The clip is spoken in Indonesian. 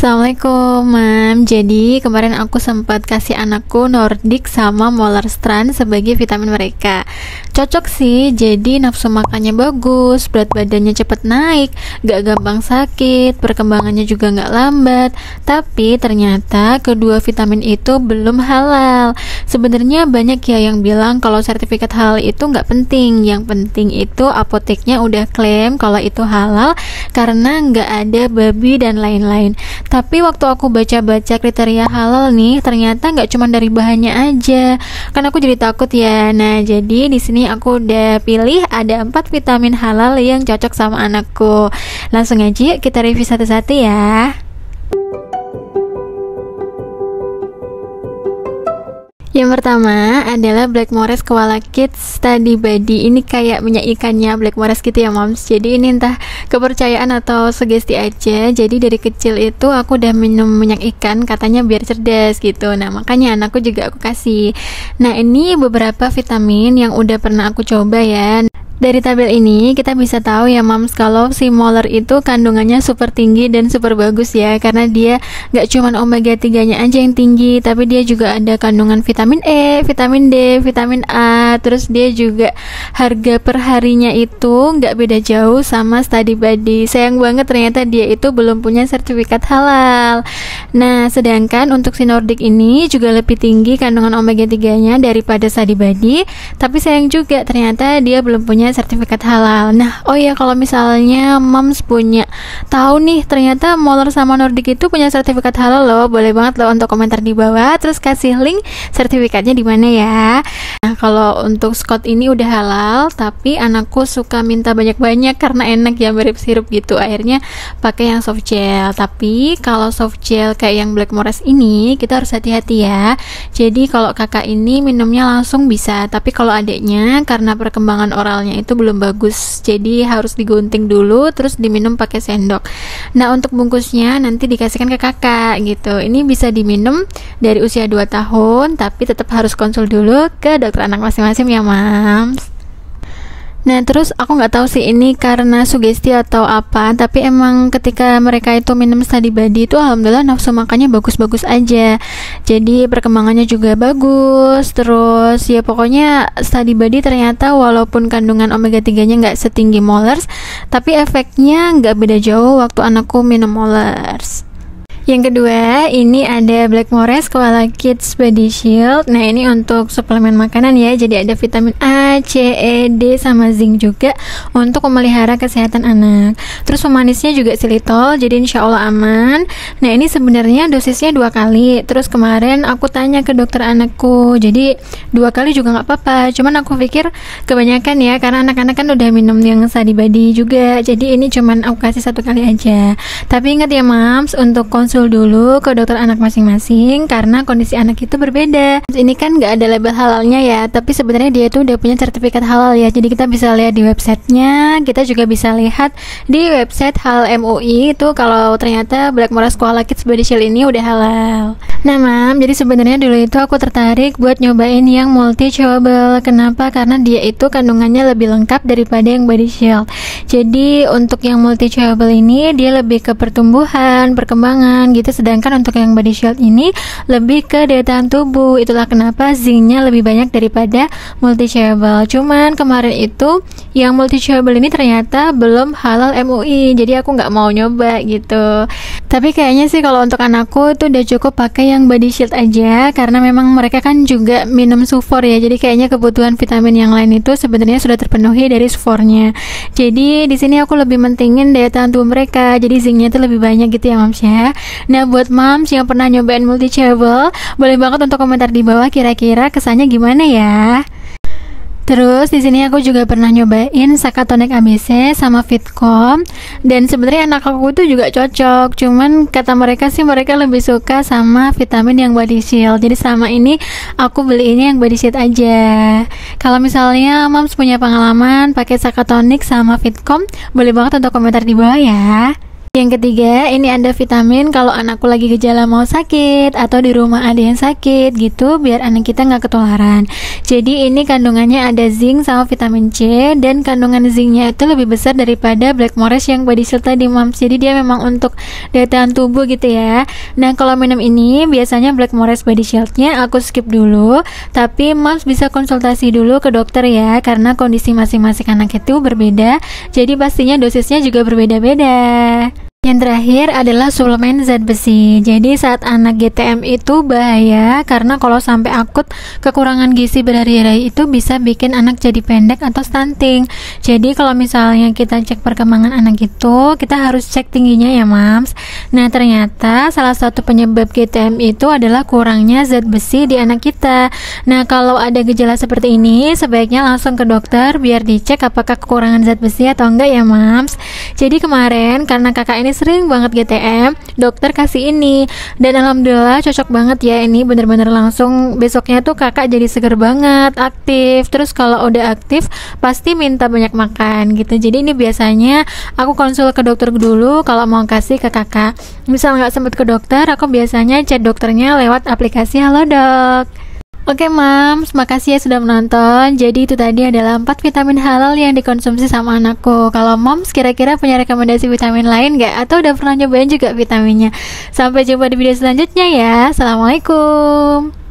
Assalamualaikum, Mam. Jadi kemarin aku sempat kasih anakku Nordic sama Molar Strand sebagai vitamin mereka. Cocok sih, jadi nafsu makannya bagus, berat badannya cepet naik, gak gampang sakit, perkembangannya juga gak lambat. Tapi ternyata kedua vitamin itu belum halal. Sebenarnya banyak ya yang bilang kalau sertifikat halal itu gak penting. Yang penting itu apoteknya udah klaim kalau itu halal karena gak ada babi dan lain-lain. Tapi waktu aku baca-baca kriteria halal nih, ternyata nggak cuma dari bahannya aja. Kan aku jadi takut ya. Nah, jadi di sini aku udah pilih ada 4 vitamin halal yang cocok sama anakku. Langsung aja yuk kita review satu-satu ya. Yang pertama adalah Blackmores Koala Kids Study Body. Ini kayak minyak ikannya Blackmores gitu ya, Moms. Jadi ini entah kepercayaan atau sugesti aja. Jadi dari kecil itu aku udah minum minyak ikan, katanya biar cerdas gitu. Nah, makanya anakku juga aku kasih. Nah, ini beberapa vitamin yang udah pernah aku coba ya. Dari tabel ini kita bisa tahu ya, Mams, kalau si Molar itu kandungannya super tinggi dan super bagus ya, karena dia gak cuma omega 3 nya aja yang tinggi, tapi dia juga ada kandungan vitamin E, vitamin D, vitamin A. Terus dia juga harga per harinya itu gak beda jauh sama Study Body. Sayang banget ternyata dia itu belum punya sertifikat halal. Nah, sedangkan untuk si Nordic ini juga lebih tinggi kandungan omega 3 nya daripada Study Body, tapi sayang juga ternyata dia belum punya sertifikat halal. Nah, oh ya, kalau misalnya Moms punya tahu nih ternyata Molar sama Nordic itu punya sertifikat halal loh, boleh banget loh untuk komentar di bawah, terus kasih link sertifikatnya di mana ya. Nah, kalau untuk Scott ini udah halal, tapi anakku suka minta banyak-banyak karena enak ya, mirip sirup gitu. Akhirnya pakai yang soft gel. Tapi kalau soft gel kayak yang Blackmores ini kita harus hati-hati ya. Jadi kalau kakak ini minumnya langsung bisa, tapi kalau adiknya karena perkembangan oralnya itu belum bagus, jadi harus digunting dulu terus diminum pakai sendok. Nah, untuk bungkusnya nanti dikasihkan ke kakak gitu. Ini bisa diminum dari usia 2 tahun, tapi tetap harus konsul dulu ke dokter anak masing-masing ya, Mams. Nah, terus aku nggak tahu sih ini karena sugesti atau apa, tapi emang ketika mereka itu minum Study Body itu alhamdulillah nafsu makannya bagus-bagus aja. Jadi perkembangannya juga bagus. Terus ya pokoknya Study Body ternyata walaupun kandungan omega 3-nya nggak setinggi Molars, tapi efeknya nggak beda jauh waktu anakku minum Molars. Yang kedua, ini ada Blackmores Koala Kids Body Shield. Nah, ini untuk suplemen makanan ya. Jadi ada vitamin A, C, E, D, sama zinc juga untuk memelihara kesehatan anak. Terus pemanisnya juga xylitol, jadi insya Allah aman. Nah, ini sebenarnya dosisnya 2 kali. Terus kemarin aku tanya ke dokter anakku, jadi 2 kali juga nggak apa-apa. Cuman aku pikir kebanyakan ya, karena anak-anak kan udah minum yang Study Body juga. Jadi ini cuman aku kasih 1 kali aja. Tapi ingat ya, Mams, untuk konsul dulu ke dokter anak masing-masing karena kondisi anak itu berbeda. Ini kan nggak ada label halalnya ya, tapi sebenarnya dia tuh udah punya sertifikat halal ya. Jadi kita bisa lihat di websitenya, kita juga bisa lihat di website Halal MUI itu kalau ternyata Blackmores Koala Kids Body Shield ini udah halal. Nah, Mam, jadi sebenarnya dulu itu aku tertarik buat nyobain yang multi chewable. Kenapa? Karena dia itu kandungannya lebih lengkap daripada yang Body Shield. Jadi untuk yang multi chewable ini dia lebih ke pertumbuhan, perkembangan gitu, sedangkan untuk yang Body Shield ini lebih ke daya tahan tubuh. Itulah kenapa zincnya lebih banyak daripada multi chewable. Cuman kemarin itu yang multi chewable ini ternyata belum halal MUI, jadi aku nggak mau nyoba gitu. Tapi kayaknya sih kalau untuk anakku itu udah cukup pakai yang Body Shield aja, karena memang mereka kan juga minum sufor ya, jadi kayaknya kebutuhan vitamin yang lain itu sebenarnya sudah terpenuhi dari sufornya. Jadi di sini aku lebih mentingin daya tahan tubuh mereka, jadi zincnya itu lebih banyak gitu ya, Mams ya. Nah, buat Mams yang pernah nyobain multi chewable, boleh banget untuk komentar di bawah kira-kira kesannya gimana ya. Terus di sini aku juga pernah nyobain Sakatonik ABC sama Fitcom, dan sebenarnya anak aku itu juga cocok. Cuman kata mereka sih mereka lebih suka sama vitamin yang Body Shield. Jadi sama ini aku beli ini yang Body Shield aja. Kalau misalnya Mams punya pengalaman pakai Sakatonik sama Fitcom, boleh banget untuk komentar di bawah ya. Yang ketiga, ini ada vitamin kalau anakku lagi gejala mau sakit atau di rumah ada yang sakit gitu, biar anak kita nggak ketularan. Jadi ini kandungannya ada zinc sama vitamin C, dan kandungan zincnya itu lebih besar daripada Blackmores yang body shield tadi, Moms. Jadi dia memang untuk daya tahan tubuh gitu ya. Nah, kalau minum ini biasanya Blackmores body shieldnya aku skip dulu, tapi Moms bisa konsultasi dulu ke dokter ya, karena kondisi masing-masing anak itu berbeda. Jadi pastinya dosisnya juga berbeda-beda. Yang terakhir adalah suplemen zat besi. Jadi saat anak GTM itu bahaya, karena kalau sampai akut kekurangan gizi berhari-hari itu bisa bikin anak jadi pendek atau stunting. Jadi kalau misalnya kita cek perkembangan anak itu, kita harus cek tingginya ya, Mams. Nah, ternyata salah satu penyebab GTM itu adalah kurangnya zat besi di anak kita. Nah, kalau ada gejala seperti ini, sebaiknya langsung ke dokter biar dicek apakah kekurangan zat besi atau enggak ya, Mams. Jadi kemarin karena kakak ini sering banget GTM, dokter kasih ini, dan alhamdulillah cocok banget ya. Ini bener-bener langsung besoknya tuh kakak jadi seger banget, aktif. Terus kalau udah aktif pasti minta banyak makan gitu. Jadi ini biasanya aku konsul ke dokter dulu kalau mau kasih ke kakak. Misal nggak sempet ke dokter, aku biasanya chat dokternya lewat aplikasi Halodoc. Oke, Mams, makasih ya sudah menonton. Jadi itu tadi adalah 4 vitamin halal yang dikonsumsi sama anakku. Kalau Moms kira-kira punya rekomendasi vitamin lain nggak? Atau udah pernah nyobain juga vitaminnya? Sampai jumpa di video selanjutnya ya. Assalamualaikum.